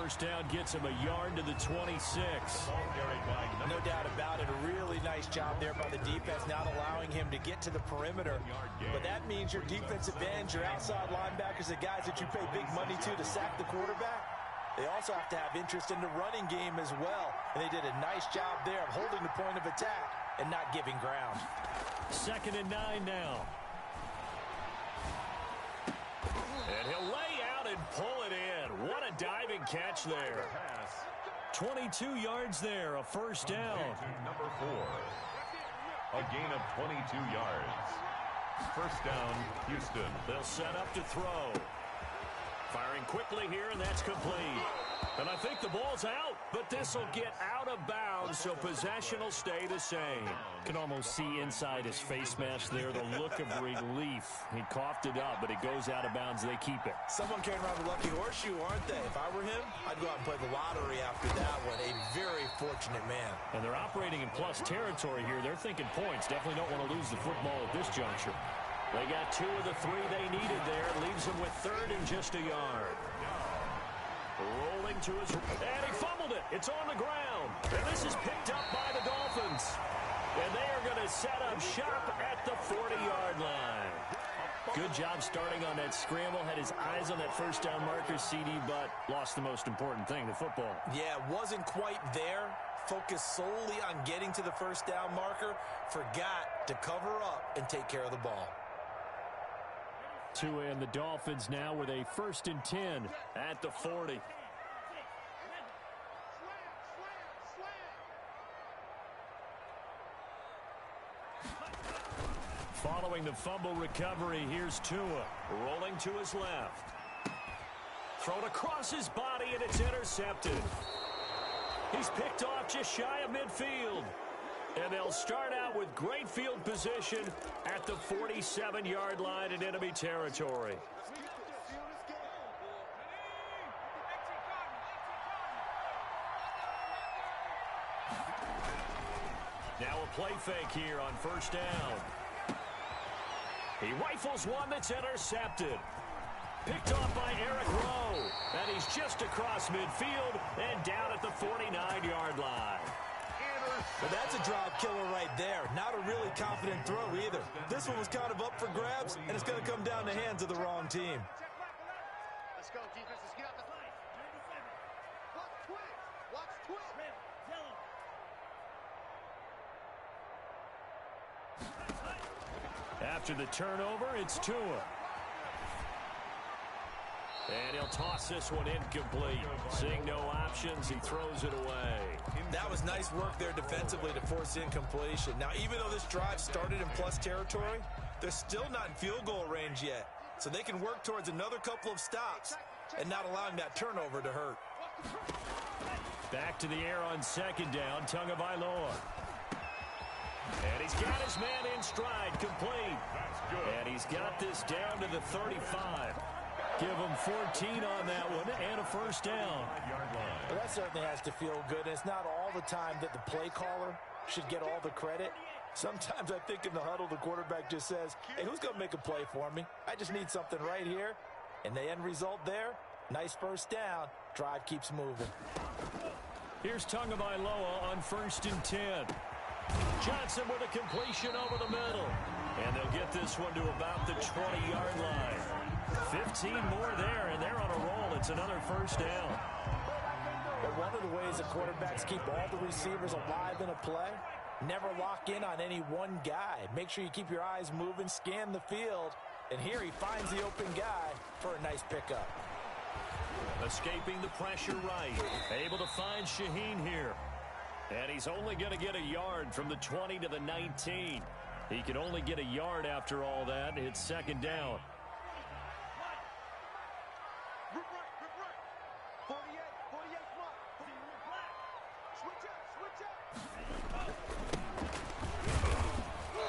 first down gets him a yard to the 26. No doubt about it. A really nice job there by the defense, not allowing him to get to the perimeter. But that means your defensive ends, your outside linebackers, the guys that you pay big money to sack the quarterback, they also have to have interest in the running game as well. And they did a nice job there of holding the point of attack and not giving ground. 2nd and 9 now. And he'll lay out and pull it in. What a diving catch there. 22 yards there, a first down. Number 4. A gain of 22 yards. First down, Houston. They'll set up to throw. Firing quickly here, and that's complete. And I think the ball's out, but this will get out of bounds, so possession will stay the same. Can almost see inside his face mask there the look of relief. He coughed it up, but it goes out of bounds. They keep it. Someone came around the lucky horseshoe, aren't they? If I were him, I'd go out and play the lottery after that one. A very fortunate man. And they're operating in plus territory here. They're thinking points. Definitely don't want to lose the football at this juncture. They got 2 of the 3 they needed there. Leaves them with 3rd and just a yard. Rolling to his... And he fumbled it. It's on the ground. And this is picked up by the Dolphins. And they are going to set up shop at the 40-yard line. Good job starting on that scramble. Had his eyes on that first down marker, CD, but lost the most important thing, the football. Yeah, wasn't quite there. Focused solely on getting to the first down marker. Forgot to cover up and take care of the ball. Tua and the Dolphins now with a 1st and 10 at the 40. Following the fumble recovery, here's Tua rolling to his left. Thrown across his body, and it's intercepted. He's picked off just shy of midfield. And they'll start out with great field position at the 47-yard line in enemy territory. Now a play fake here on first down. He rifles one that's intercepted. Picked off by Eric Rowe. And he's just across midfield and down at the 49-yard line. But that's a drop killer right there. Not a really confident throw either. This one was kind of up for grabs, and it's going to come down the hands of the wrong team. Let's go, defense. Let's get out the fight. Watch twitch. Watch twitch. After the turnover, it's Tua. And he'll toss this one incomplete. Seeing no options, he throws it away. That was nice work there defensively to force incompletion. Now, even though this drive started in plus territory, they're still not in field goal range yet. So they can work towards another couple of stops and not allowing that turnover to hurt. Back to the air on 2nd down, Tagovailoa. And he's got his man in stride, complete. And he's got this down to the 35. Give him 14 on that one and a first down. Well, that certainly has to feel good. And it's not all the time that the play caller should get all the credit. Sometimes I think in the huddle, the quarterback just says, hey, who's going to make a play for me? I just need something right here. And the end result there, nice first down. Drive keeps moving. Here's Tagovailoa on 1st and 10. Johnson with a completion over the middle. And they'll get this one to about the 20-yard line. 15 more there, and they're on a roll. It's another first down. But one of the ways the quarterbacks keep all the receivers alive in a play, never lock in on any one guy. Make sure you keep your eyes moving, scan the field. And here he finds the open guy for a nice pickup. Escaping the pressure right. Able to find Shaheen here. And he's only going to get a yard from the 20 to the 19. He can only get a yard after all that. It's 2nd down.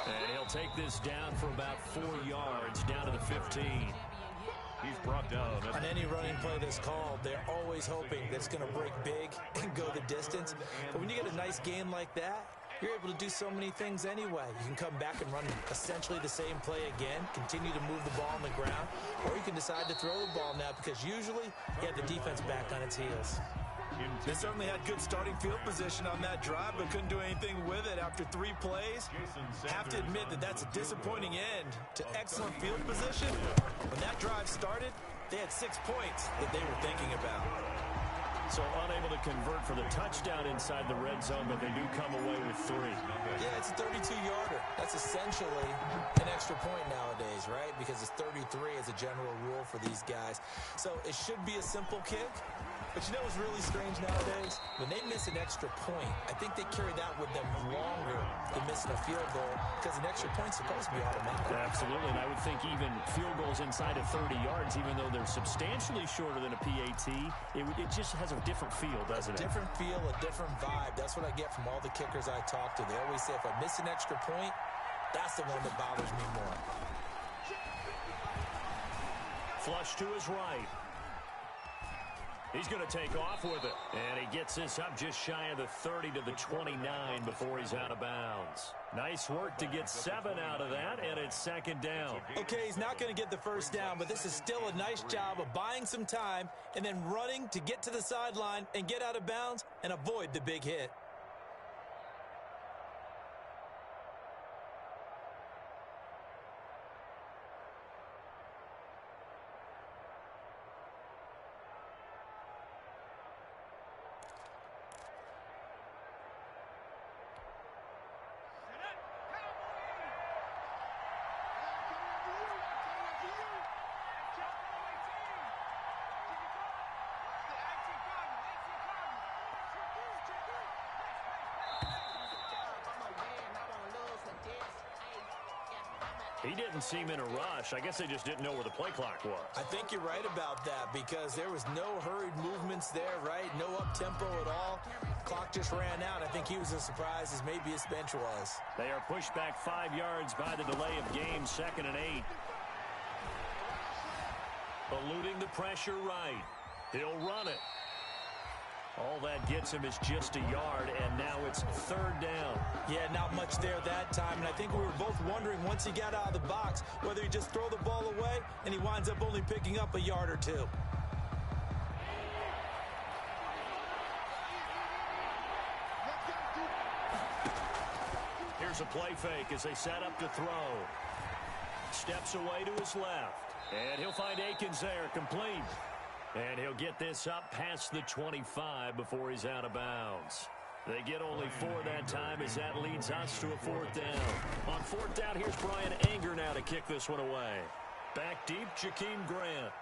And he'll take this down for about 4 yards, down to the 15. He's brought down. On any running play that's called, they're always hoping that it's going to break big and go the distance. But when you get a nice gain like that, you're able to do so many things anyway. You can come back and run essentially the same play again, continue to move the ball on the ground, or you can decide to throw the ball now because usually you have the defense back on its heels. They certainly had good starting field position on that drive, but couldn't do anything with it after 3 plays. Have to admit that that's a disappointing end to excellent field position. When that drive started, they had 6 points that they were thinking about. So unable to convert for the touchdown inside the red zone, but they do come away with 3. Yeah, it's a 32-yarder. That's essentially an extra point nowadays, right? Because it's 33 as a general rule for these guys. So it should be a simple kick. But you know what's really strange nowadays? When they miss an extra point, I think they carry that with them longer than missing a field goal because an extra point's supposed to be automatic. Absolutely, and I would think even field goals inside of 30 yards, even though they're substantially shorter than a PAT, it just has a different feel, doesn't it? A different feel, a different vibe. That's what I get from all the kickers I talk to. They always say if I miss an extra point, that's the one that bothers me more. Flush to his right. He's going to take off with it. And he gets this up just shy of the 30 to the 29 before he's out of bounds. Nice work to get 7 out of that, and it's 2nd down. Okay, he's not going to get the first down, but this is still a nice job of buying some time and then running to get to the sideline and get out of bounds and avoid the big hit. He didn't seem in a rush. I guess they just didn't know where the play clock was. I think you're right about that because there was no hurried movements there, right? No up-tempo at all. Clock just ran out. I think he was as surprised as maybe his bench was. They are pushed back 5 yards by the delay of game, 2nd and 8. Eluding the pressure right. He'll run it. All that gets him is just a yard, and now it's 3rd down. Yeah, not much there that time, and I think we were both wondering once he got out of the box whether he just throw the ball away, and he winds up only picking up a yard or 2. Here's a play fake as they set up to throw. Steps away to his left, and he'll find Akins there, complete. And he'll get this up past the 25 before he's out of bounds. They get only 4 that time as that leads us to a 4th down. On 4th down, here's Brian Anger now to kick this one away. Back deep, Jakeem Grant.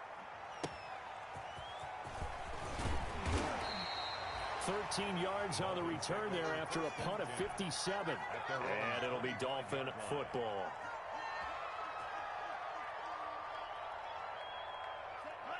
13 yards on the return there after a punt of 57. And it'll be Dolphin football.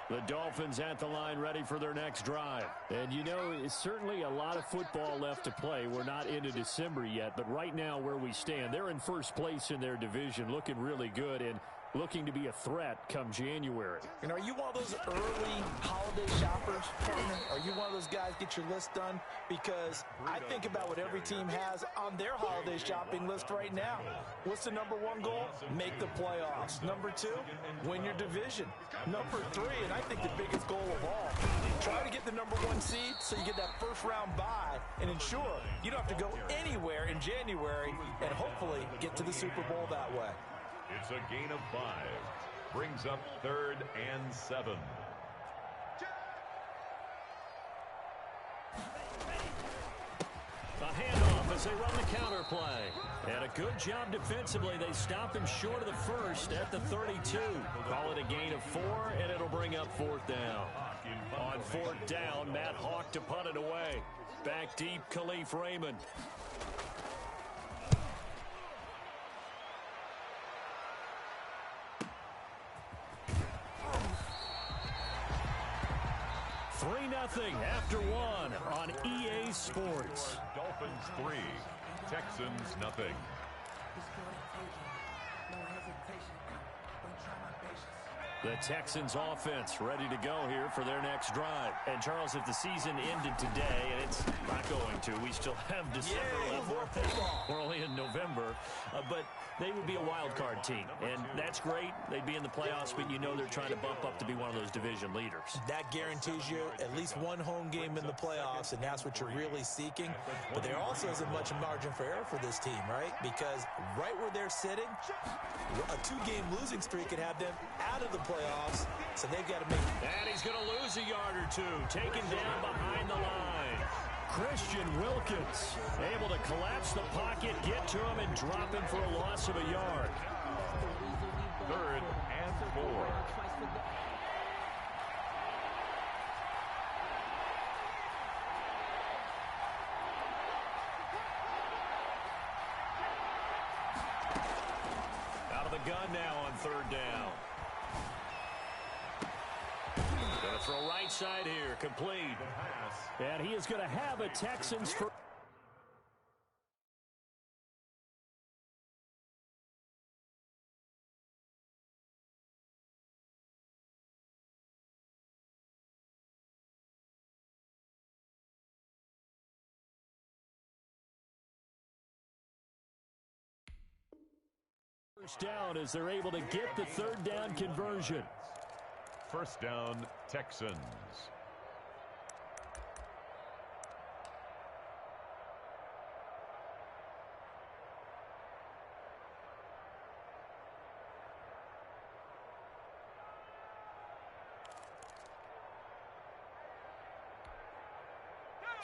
The Dolphins at the line ready for their next drive. And, you know, it's certainly a lot of football left to play. We're not into December yet, but right now where we stand, they're in first place in their division, looking really good and looking to be a threat come January. And are you one of those early holiday shoppers, partner? Are you one of those guys get your list done? Because I think about what every team has on their holiday shopping list right now. What's the number 1 goal? Make the playoffs. Number 2, win your division. Number 3, and I think the biggest goal of all, try to get the number 1 seed so you get that first round bye and ensure you don't have to go anywhere in January and hopefully get to the Super Bowl that way. It's a gain of 5. Brings up 3rd and 7. A handoff as they run the counter play. And a good job defensively. They stop him short of the first at the 32. Call it a gain of 4, and it'll bring up 4th down. On 4th down, Matt Hawk to punt it away. Back deep, Khalif Raymond. Nothing after 1 on EA Sports. Dolphins 3, Texans nothing. The Texans offense ready to go here for their next drive. And, Charles, if the season ended today, and it's not going to, we still have December left. We're only in November. But they would be a wild card team, and that's great. They'd be in the playoffs, but you know they're trying to bump up to be one of those division leaders. That guarantees you at least one home game in the playoffs, and that's what you're really seeking. But there also isn't much margin for error for this team, right? Because right where they're sitting, a 2-game losing streak could have them out of the playoffs, so they've got to make it. And he's going to lose a yard or two, taken down behind the line. Christian Wilkins able to collapse the pocket, get to him, and drop him for a loss of a yard. 3rd and 4. Out of the gun now on 3rd down. Going to throw right side here, complete. And he is going to have a Texans for... First down as they're able to get the 3rd down conversion. 1st down, Texans.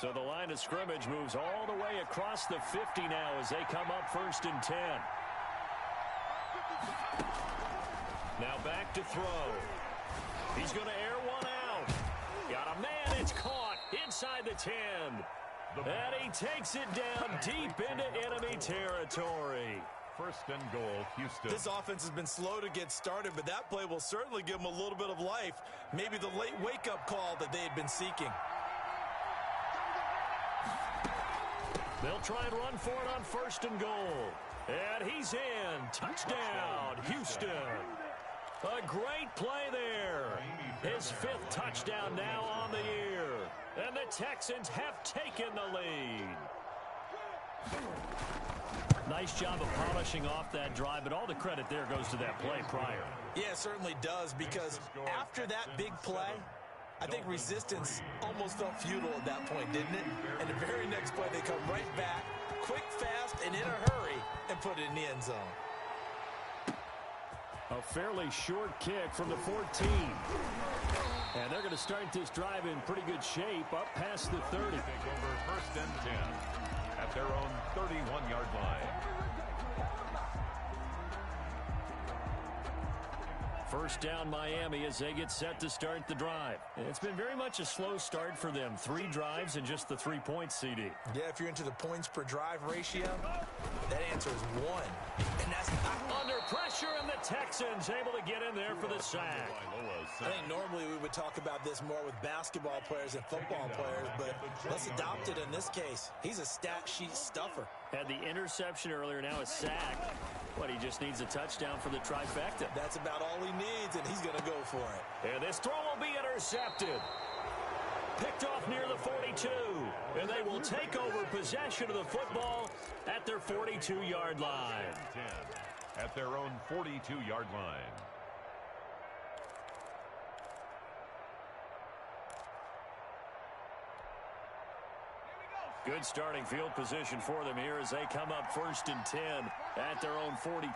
So the line of scrimmage moves all the way across the 50 now as they come up 1st and 10. Now back to throw. He's going to air one out. Got a man. It's caught inside the 10. And he takes it down deep into enemy territory. 1st and goal, Houston. This offense has been slow to get started, but that play will certainly give them a little bit of life. Maybe the late wake-up call that they had been seeking. They'll try and run for it on 1st and goal. And he's in. Touchdown, Houston. A great play there. His 5th touchdown now on the year. And the Texans have taken the lead. Nice job of polishing off that drive, but all the credit there goes to that play prior. Yeah, it certainly does, because after that big play, I think resistance almost felt futile at that point, didn't it? And the very next play, they come right back, quick, fast, and in a hurry, and put it in the end zone. A fairly short kick from the 14. And they're going to start this drive in pretty good shape, up past the 30. Take over 1st and 10 at their own 31-yard line. 1st down Miami as they get set to start the drive. It's been very much a slow start for them. 3 drives and just the 3 points, CD. Yeah, if you're into the points per drive ratio, that answer is 1. And that's not under pressure, and the Texans able to get in there for the sack. I think normally we would talk about this more with basketball players and football players, but let's adopt it in this case. He's a stat sheet stuffer. Had the interception earlier, now a sack. But he just needs a touchdown for the trifecta. That's about all he needs, and he's going to go for it. And this throw will be intercepted. Picked off near the 42. And they will take over possession of the football at their 42-yard line. 10 at their own 42-yard line. Good starting field position for them here as they come up 1st and 10 at their own 42.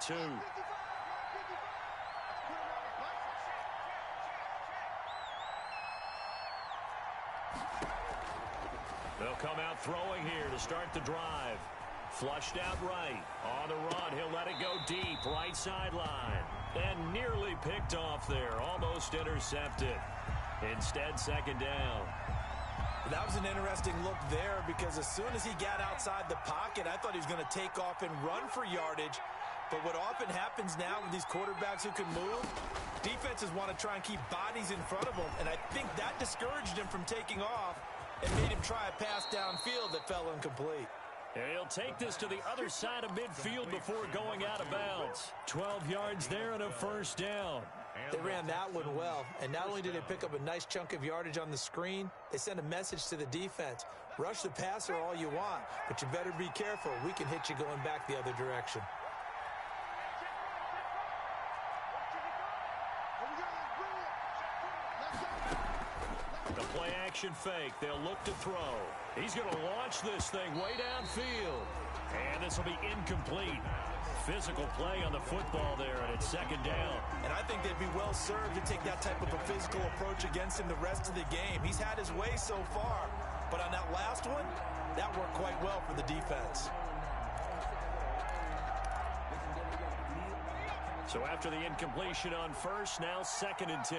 They'll come out throwing here to start the drive. Flushed out right. On the run, he'll let it go deep, right sideline. And nearly picked off there, almost intercepted. Instead, 2nd down. That was an interesting look there, because as soon as he got outside the pocket, I thought he was going to take off and run for yardage. But what often happens now with these quarterbacks who can move, defenses want to try and keep bodies in front of them, and I think that discouraged him from taking off and made him try a pass downfield that fell incomplete. And he'll take this to the other side of midfield before going out of bounds. 12 yards there and a 1st down. They ran that one well, and not only did they pick up a nice chunk of yardage on the screen, they sent a message to the defense. Rush the passer all you want, but you better be careful. We can hit you going back the other direction. The play action fake. They'll look to throw. He's going to launch this thing way downfield. And this will be incomplete. Physical play on the football there, and it's second down. And I think they'd be well served to take that type of a physical approach against him the rest of the game. He's had his way so far, but on that last one, that worked quite well for the defense. So after the incompletion on first, now 2nd and 10.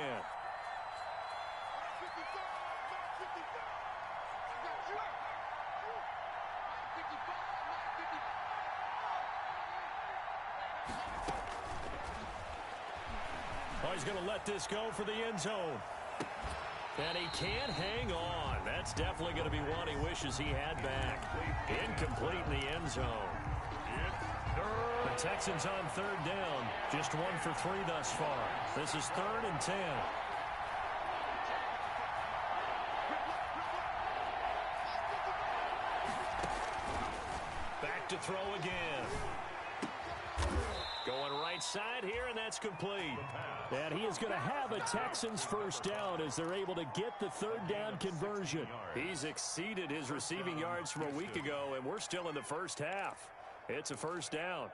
Oh, he's going to let this go for the end zone. And he can't hang on. That's definitely going to be one he wishes he had back. Incomplete in the end zone. The Texans on 3rd down. Just 1 for 3 thus far. This is 3rd and 10. Back to throw again. Going right side here, and that's complete. And he is going to have a Texans first down as they're able to get the 3rd down conversion. He's exceeded his receiving yards from a week ago, and we're still in the first half. It's a first down.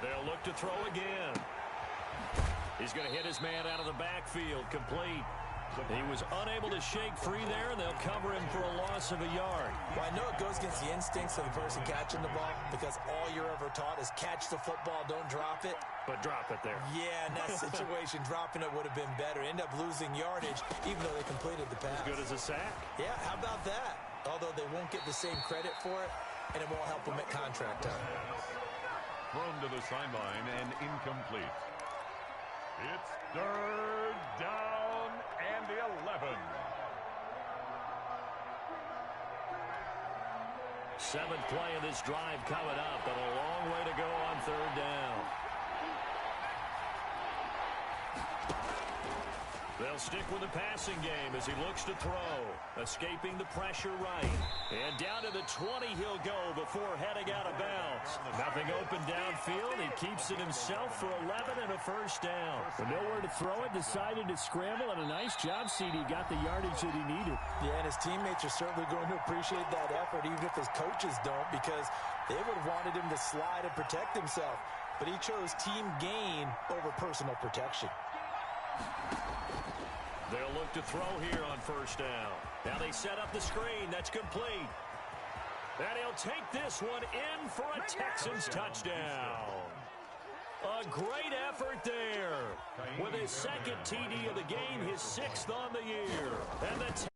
They'll look to throw again. He's going to hit his man out of the backfield, complete. He was unable to shake free there, and they'll cover him for a loss of a yard. Well, I know it goes against the instincts of the person catching the ball because all you're ever taught is catch the football, don't drop it. But drop it there. Yeah, in that situation, dropping it would have been better. End up losing yardage, even though they completed the pass. As good as a sack? Yeah, how about that? Although they won't get the same credit for it, and it won't help them at contract time. Thrown to the sideline and incomplete. It's 3rd down and 11. 7th play of this drive coming up, but a long way to go on 3rd down. They'll stick with the passing game as he looks to throw. Escaping the pressure right. And down to the 20 he'll go before heading out of bounds. Nothing open downfield. He keeps it himself for 11 and a first down. With nowhere to throw it, decided to scramble, and a nice job, CD. Got the yardage that he needed. Yeah, and his teammates are certainly going to appreciate that effort, even if his coaches don't, because they would have wanted him to slide and protect himself. But he chose team gain over personal protection. They'll look to throw here on first down. Now they set up the screen. That's complete. And he'll take this one in for a Texans touchdown. A great effort there. With his 2nd TD of the game, his 6th on the year. And the